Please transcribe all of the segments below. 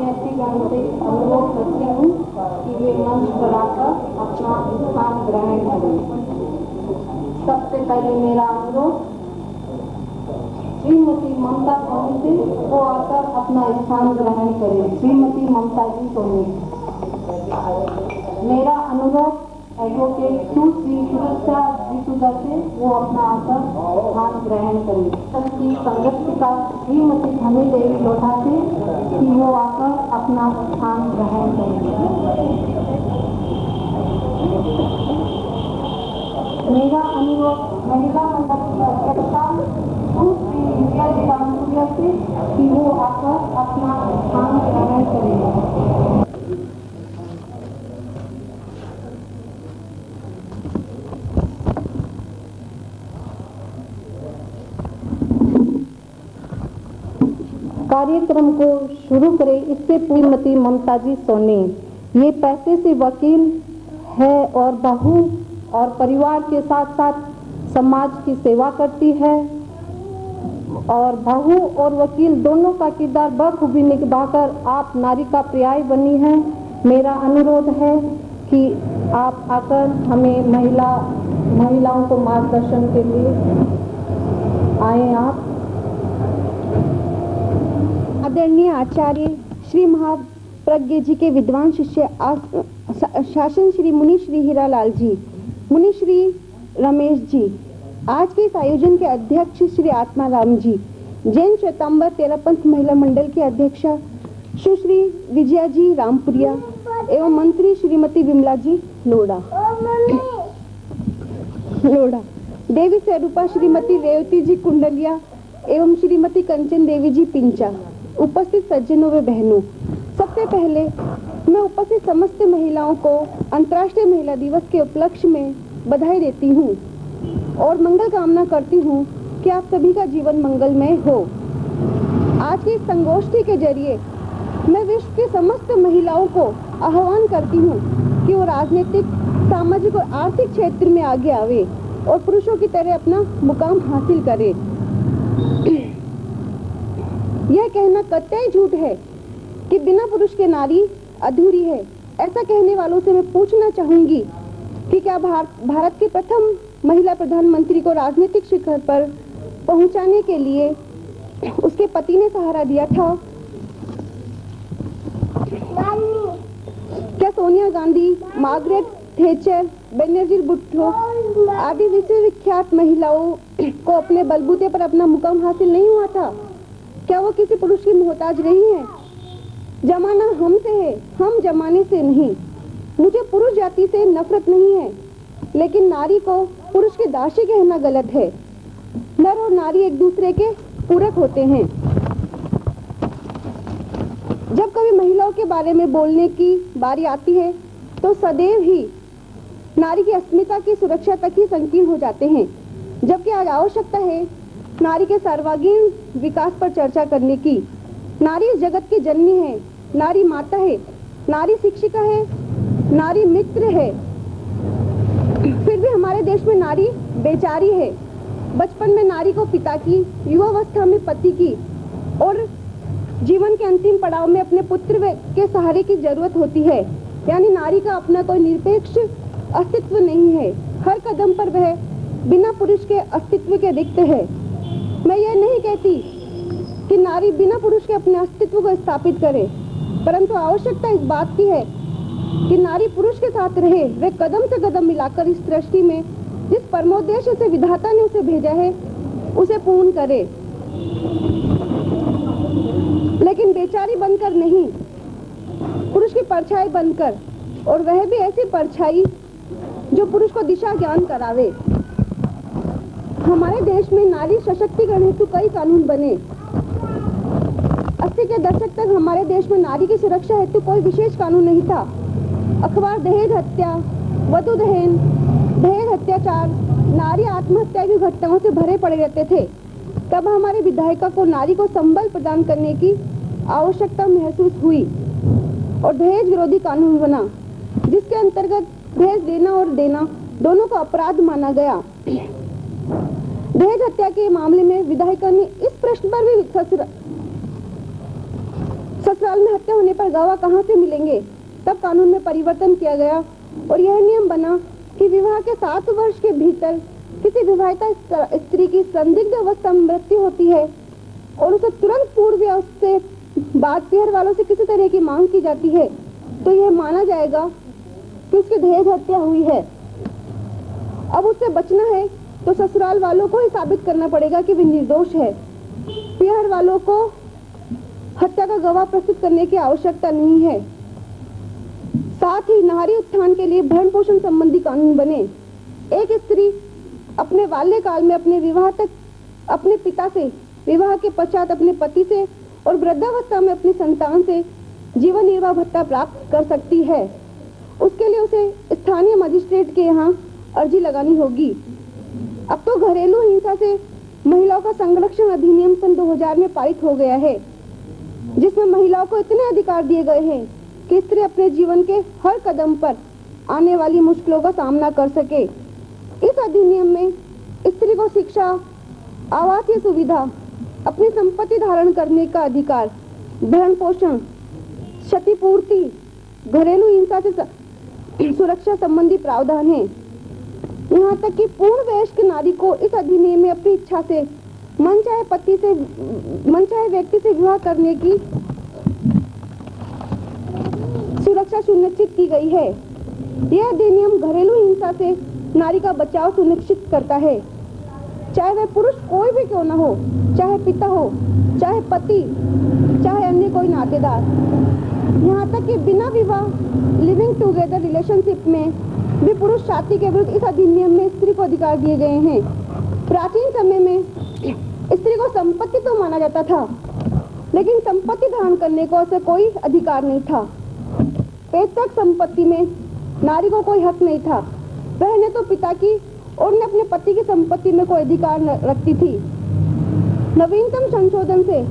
अभ्यर्थीगण से अनुरोध करती हूँ कि वे मंच पर आकर अपना स्थान ग्रहण करें। सबसे पहले मेरा अनुरोध श्रीमती ममता सोनी से, वो आकर अपना स्थान ग्रहण करें। श्रीमती ममता जी सोनी। मेरा अनुरोध एडवोकेट सुश्री सुरक्षा जिसुदा से, वो अपना आकर स्थान ग्रहण करें। संघ संरक्षिका श्रीमती धनी देवी लोढ़ा से कि वो आकर अपना स्थान ग्रहण करें। मेरा अनुरोध महिला मंडल की अध्यक्षा सुश्री विजया जी रामपुरिया से कि वो आकर अपना स्थान ग्रहण करें। कार्यक्रम को शुरू करें इससे श्रीमती ममता जी सोनी। ये पैसे से वकील है और बहू और परिवार के साथ साथ समाज की सेवा करती है और बहू और वकील दोनों का किरदार बखूबी निभाकर आप नारी का पर्याय बनी है। मेरा अनुरोध है कि आप आकर हमें महिलाओं को मार्गदर्शन के लिए आए। आप आदरणीय आचार्य श्री महाप्रज्ञ जी के विद्वान शिष्य शासन श्री मुनि श्री हीरालाल जी, मुनि श्री रमेश जी, आज के इस आयोजन के अध्यक्ष श्री आत्माराम जी, जैन श्वेतांबर तेरापंथ महिला मंडल के अध्यक्षा सुश्री विजया जी रामपुरिया एवं मंत्री श्रीमती विमला जी लोढ़ा, देवी स्वरूपा श्रीमती रेवती जी कुंडलिया एवं श्रीमती कंचन देवी जी पिंचा, उपस्थित सज्जनों व बहनों, सबसे पहले मैं उपस्थित समस्त महिलाओं को अंतर्राष्ट्रीय महिला दिवस के उपलक्ष्य में बधाई देती हूँ और मंगल कामना करती हूँ कि आप सभी का जीवन मंगलमय हो। आज की इस संगोष्ठी के जरिए मैं विश्व के समस्त महिलाओं को आह्वान करती हूँ कि वो राजनीतिक, सामाजिक और आर्थिक क्षेत्र में आगे आवे और पुरुषों की तरह अपना मुकाम हासिल करे। यह कहना कतई झूठ है कि बिना पुरुष के नारी अधूरी है। ऐसा कहने वालों से मैं पूछना चाहूंगी कि क्या भारत के प्रथम महिला प्रधानमंत्री को राजनीतिक शिखर पर पहुंचाने के लिए उसके पति ने सहारा दिया था? क्या सोनिया गांधी, मार्गरेट थैचर, बेनजीर भुट्टो आदि विश्वविख्यात महिलाओं को अपने बलबूते पर अपना मुकाम हासिल नहीं हुआ था? क्या वो किसी पुरुष की मोहताज नहीं है? जमाना हमसे है, हम जमाने से नहीं। मुझे पुरुष जाति से नफरत नहीं है, लेकिन नारी को पुरुष की दासी कहना गलत है। नर और नारी एक दूसरे के पूरक होते हैं। जब कभी महिलाओं के बारे में बोलने की बारी आती है तो सदैव ही नारी की अस्मिता की सुरक्षा तक ही संकीर्ण हो जाते हैं, जबकि आज आवश्यकता है नारी के सर्वांगीण विकास पर चर्चा करने की। नारी इस जगत की जननी है, नारी माता है, नारी शिक्षिका है, नारी मित्र है। फिर भी हमारे देश में नारी बेचारी है। बचपन में नारी को पिता की, युवावस्था में पति की और जीवन के अंतिम पड़ाव में अपने पुत्र के सहारे की जरूरत होती है। यानी नारी का अपना कोई निरपेक्ष अस्तित्व नहीं है। हर कदम पर वह बिना पुरुष के अस्तित्व के रिक्त है। मैं यह नहीं कहती कि नारी बिना पुरुष के अपने अस्तित्व को स्थापित करे, परंतु आवश्यकता इस बात की है कि नारी पुरुष के साथ रहे, वे कदम से कदम मिलाकर इस सृष्टि में जिस परमोद्देश्य से विधाता ने उसे भेजा है उसे पूर्ण करे, लेकिन बेचारी बनकर नहीं, पुरुष की परछाई बनकर, और वह भी ऐसी परछाई जो पुरुष को दिशा ज्ञान करावे। हमारे देश में नारी सशक्तिकरण हेतु कई कानून बने। 80 के दशक तक हमारे देश में नारी की सुरक्षा हेतु कोई विशेष कानून नहीं था। अखबार दहेज हत्या, वधू दहन, दहेज अत्याचार, नारी आत्महत्या की घटनाओं से भरे पड़े रहते थे। तब हमारे विधायिका को नारी को संबल प्रदान करने की आवश्यकता महसूस हुई और दहेज विरोधी कानून बना, जिसके अंतर्गत दहेज देना और देना दोनों को अपराध माना गया। दहेज हत्या के मामले में विधायिका ने इस प्रश्न पर भी ससुराल में हत्या होने पर गवाह कहाँ से मिलेंगे? तब कानून में परिवर्तन किया गया और यह नियम बना कि विवाह के 7 वर्ष के भीतर किसी विवाहिता स्त्री की संदिग्ध अवस्था में मृत्यु होती है और उसे तुरंत पूर्व या उससे बाद पीहर वालों से किसी तरह की मांग की जाती है, तो यह माना जाएगा कि उसकी दहेज हत्या हुई है। अब उससे बचना है तो ससुराल वालों को ही साबित करना पड़ेगा कि वे निर्दोष है। पीहर वालों को हत्या का गवाह प्रस्तुत करने की आवश्यकता नहीं है। साथ ही नारी उत्थान के लिए भरण पोषण संबंधी कानून बने। एक स्त्री अपने बाल्यकाल में अपने विवाह तक अपने पिता से, विवाह के पश्चात अपने पति से और वृद्धावस्था में अपनी संतान से जीवन निर्वाह भत्ता प्राप्त कर सकती है। उसके लिए उसे स्थानीय मजिस्ट्रेट के यहाँ अर्जी लगानी होगी। अब तो घरेलू हिंसा से महिलाओं का संरक्षण अधिनियम सन 2000 में पारित हो गया है, जिसमें महिलाओं को इतने अधिकार दिए गए हैं कि स्त्री अपने जीवन के हर कदम पर आने वाली मुश्किलों का सामना कर सके। इस अधिनियम में स्त्री को शिक्षा, आवासीय सुविधा, अपनी संपत्ति धारण करने का अधिकार, भरण पोषण, क्षतिपूर्ति, घरेलू हिंसा से सुरक्षा संबंधी प्रावधान है। यहाँ तक कि पूर्ण वयस्क नारी को इस अधिनियम में अपनी इच्छा से मनचाहे व्यक्ति से विवाह करने की सुरक्षा सुनिश्चित की गई है। यह अधिनियम घरेलू हिंसा से नारी का बचाव सुनिश्चित करता है, चाहे वह पुरुष कोई भी क्यों न हो, चाहे पिता हो, चाहे पति, चाहे अन्य कोई नातेदार। यहाँ तक कि बिना विवाह लिविंग टुगेदर रिलेशनशिप में भी पुरुष जाति के विरुद्ध इस अधिनियम में स्त्री को अधिकार दिए गए हैं। प्राचीन समय में स्त्री को संपत्ति तो माना जाता था, लेकिन संपत्ति धारण करने को उसे कोई अधिकार नहीं था। पैतृक संपत्ति में नारी को कोई हक नहीं था। वह न तो पिता की और न अपने पति की संपत्ति में कोई अधिकार रखती थी। नवीनतम संशोधन से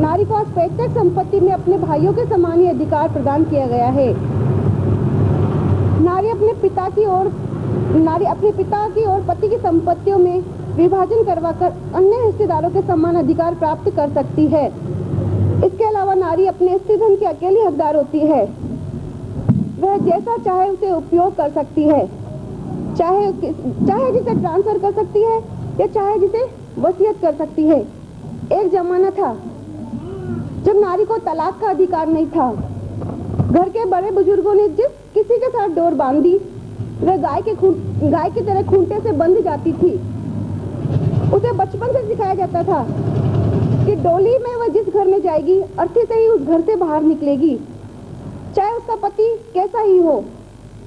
नारी को आज पैतृक संपत्ति में अपने भाइयों के समान ही अधिकार प्रदान किया गया है। नारी अपने पिता की और पति की संपत्तियों में विभाजन करवाकर अन्य हिस्सेदारों के समान अधिकार प्राप्त कर सकती है। इसके अलावा नारी अपने स्त्रीधन की अकेली हकदार होती है। वह जैसा चाहे उसे उपयोग कर सकती है, चाहे जिसे ट्रांसफर कर सकती है या चाहे जिसे वसीयत कर सकती है। एक जमाना था जब नारी को तलाक का अधिकार नहीं था। घर के बड़े बुजुर्गों ने जिस किसी के साथ डोर बांधी, वह गाय की तरह खूंटे से बंध जाती थी। उसे बचपन से सिखाया जाता था कि डोली में वह जिस घर में जाएगी, अर्थी से ही उस घर से बाहर निकलेगी। चाहे उसका पति कैसा ही हो,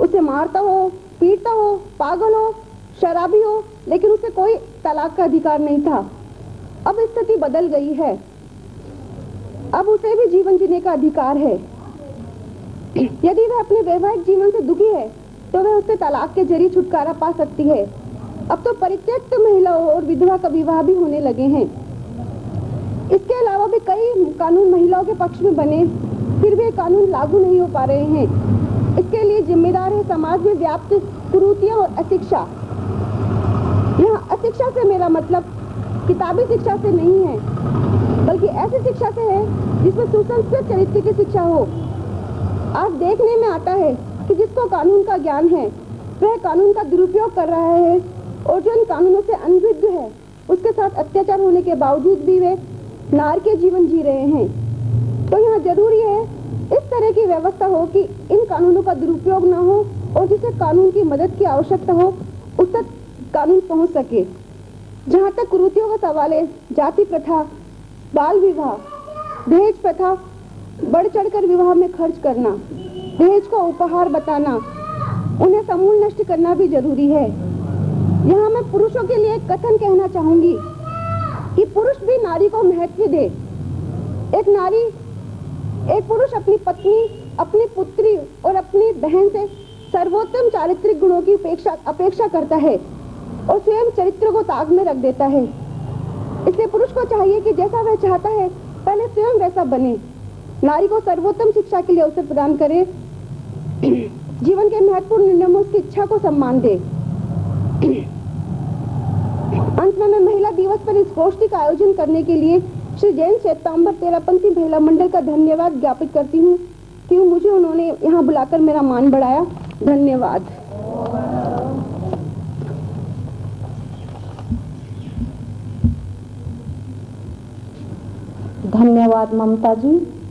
उसे मारता हो, पीटता हो, पागल हो, शराबी हो, लेकिन उसे कोई तलाक का अधिकार नहीं था। अब स्थिति बदल गई है। अब उसे भी जीवन जीने का अधिकार है। यदि वह अपने वैवाहिक जीवन से दुखी है तो वह उससे तलाक के जरिए छुटकारा पा सकती है। अब तो परित्यक्त महिलाओं और विधवा का विवाह भी होने लगे हैं। इसके अलावा भी कई कानून महिलाओं के पक्ष में बने, फिर भी कानून लागू नहीं हो पा रहे हैं। इसके लिए जिम्मेदार है समाज में व्याप्त कुरीतियां और अशिक्षा। यहाँ अशिक्षा से मेरा मतलब किताबी शिक्षा से नहीं है, बल्कि ऐसी शिक्षा से है जिसमें सुसंस्कृत चरित्र की शिक्षा हो। आज देखने में आता है कि जिसको कानून का ज्ञान है वह कानून का दुरुपयोग कर रहा है, और जो इन कानूनों से अनभिज्ञ है उसके साथ अत्याचार होने के बावजूद भी वे नार के जीवन जी रहे हैं। तो यहाँ जरूरी है इस तरह की व्यवस्था हो कि इन कानूनों का दुरुपयोग न हो और जिसे कानून की मदद की आवश्यकता हो उस तक कानून पहुँच सके। जहाँ तक कुरीतियों का सवाल है, जाति प्रथा, बाल विवाह, दहेज प्रथा, बढ़ चढ़कर विवाह में खर्च करना, दहेज को उपहार बताना, उन्हें समूल नष्ट करना भी जरूरी है। यहाँ मैं पुरुषों के लिए एक कथन कहना चाहूंगी कि पुरुष भी नारी को महत्व दे। एक पुरुष अपनी पत्नी, अपनी पुत्री और अपनी बहन से सर्वोत्तम चारित्रिक गुणों की अपेक्षा करता है और स्वयं चरित्र को ताक में रख देता है। इसलिए पुरुष को चाहिए कि जैसा वह चाहता है पहले स्वयं वैसा बने, नारी को सर्वोत्तम शिक्षा के लिए अवसर प्रदान करे, जीवन के महत्वपूर्ण निर्णयों में उसकी इच्छा को सम्मान दे। अंत में मैं महिला दिवस पर इस गोष्ठी का आयोजन करने के लिए श्री जैन श्वेतांबर तेरापंथी महिला मंडल का धन्यवाद ज्ञापित करती हूँ कि मुझे उन्होंने यहाँ बुलाकर मेरा मान बढ़ाया। धन्यवाद। धन्यवाद ममता जी।